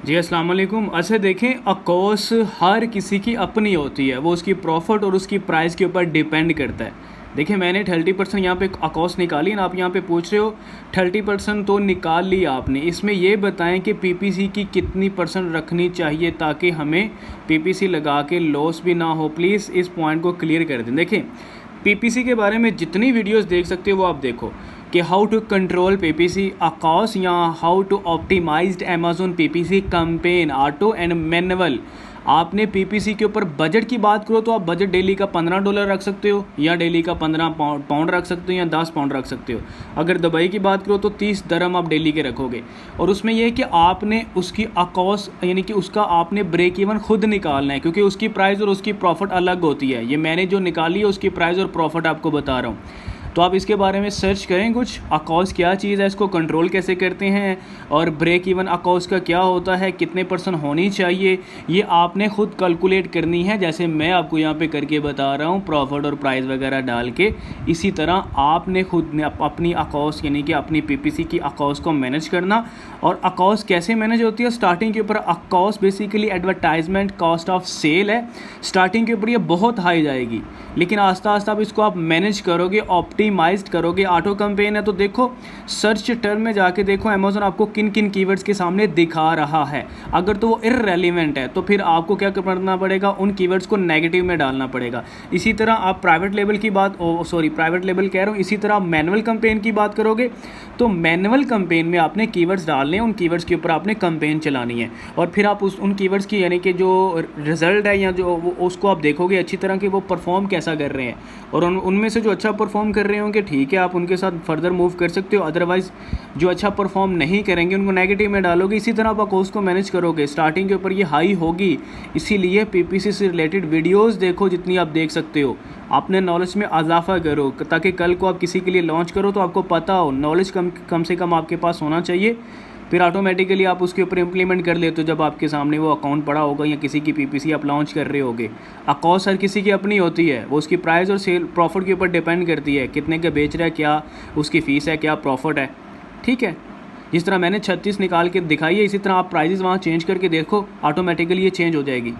जी अस्सलाम वालेकुम। अच्छा देखें, अकोस हर किसी की अपनी होती है, वो उसकी प्रॉफिट और उसकी प्राइस के ऊपर डिपेंड करता है। देखिए मैंने 30% यहाँ पे अकोस निकाली ना, आप यहाँ पे पूछ रहे हो 30% तो निकाल ली आपने। इसमें ये बताएं कि पीपीसी की कितनी परसेंट रखनी चाहिए ताकि हमें पीपीसी लगा के लॉस भी ना हो। प्लीज़ इस पॉइंट को क्लियर कर दें। देखें पीपीसी के बारे में जितनी वीडियोस देख सकते हो वो आप देखो कि how to control PPC ACoS या how to optimized Amazon PPC campaign auto and manual. आपने पीपीसी के ऊपर बजट की बात करो तो आप बजट डेली का $15 रख सकते हो या डेली का 15 पाउंड रख सकते हो या 10 पाउंड रख सकते हो। अगर दुबई की बात करो तो 30 दरम आप डेली के रखोगे। और उसमें यह है कि आपने उसकी अकॉस यानी कि उसका आपने ब्रेक इवन खुद निकालना है, क्योंकि उसकी प्राइस और उसकी प्रॉफिट अलग होती है। ये मैंने जो निकाली है उसकी प्राइस और प्रॉफिट आपको बता रहा हूँ। तो आप इसके बारे में सर्च करें कुछ, अकॉस क्या चीज़ है, इसको कंट्रोल कैसे करते हैं और ब्रेक इवन अकॉस का क्या होता है, कितने परसेंट होनी चाहिए, ये आपने खुद कैलकुलेट करनी है। जैसे मैं आपको यहाँ पे करके बता रहा हूँ प्रॉफिट और प्राइस वगैरह डाल के, इसी तरह आपने खुद ने अपनी अकॉस यानी कि अपनी पीपीसी की अकॉस को मैनेज करना। और अकॉस कैसे मैनेज होती है, स्टार्टिंग के ऊपर across basically advertisement cost of sale है। स्टार्टिंग के ऊपर ये बहुत हाई जाएगी, लेकिन आस्ता आस्ता आप इसको आप मैनेज करोगे, ऑप्टिमाइज्ड करोगे। ऑटो कैंपेन है तो देखो सर्च टर्म में जाके देखो अमेजोन आपको किन किन कीवर्ड्स के सामने दिखा रहा है। अगर तो वो इररेलेवेंट है तो फिर आपको क्या करना पड़ेगा, उन कीवर्ड्स को नेगेटिव में डालना पड़ेगा। इसी तरह आप प्राइवेट लेवल की बात प्राइवेट लेवल कह रहा हूँ, इसी तरह आप मैनुअल कैंपेन की बात करोगे तो मैनुअल कैंपेन में आपने कीवर्ड्स डालने हैं, उन कीवर्ड्स के ऊपर आपने कैंपेन चलानी है। और फिर आप उन कीवर्ड्स की यानी कि जो रिजल्ट है या जो उसको आप देखोगे अच्छी तरह कि वो परफॉर्म कैसा कर रहे हैं। और उनमें से जो अच्छा परफॉर्म कर रहे होंगे ठीक है, आप उनके साथ फर्दर मूव कर सकते हो। अदरवाइज़ जो अच्छा परफॉर्म नहीं करेंगे उनको नेगेटिव में डालोगे। इसी तरह आप अकॉस को मैनेज करोगे। स्टार्टिंग के ऊपर ये हाई होगी, इसीलिए पीपीसी से रिलेटेड वीडियोस देखो जितनी आप देख सकते हो। अपने नॉलेज में इजाफा करो ताकि कल को आप किसी के लिए लॉन्च करो तो आपको पता हो। नॉलेज कम से कम आपके पास होना चाहिए, फिर ऑटोमेटिकली आप उसके ऊपर इम्प्लीमेंट कर लेते हो जब आपके सामने वो अकाउंट पड़ा होगा या किसी की पीपीसी आप लॉन्च कर रहे होगे। अकॉस हर किसी की अपनी होती है, वो उसकी प्राइस और सेल प्रॉफिट के ऊपर डिपेंड करती है, कितने का बेच रहा है, क्या उसकी फ़ीस है, क्या प्रॉफिट है। ठीक है, जिस तरह मैंने 36 निकाल के दिखाई है इसी तरह आप प्राइजेस वहाँ चेंज करके देखो, ऑटोमेटिकली ये चेंज हो जाएगी।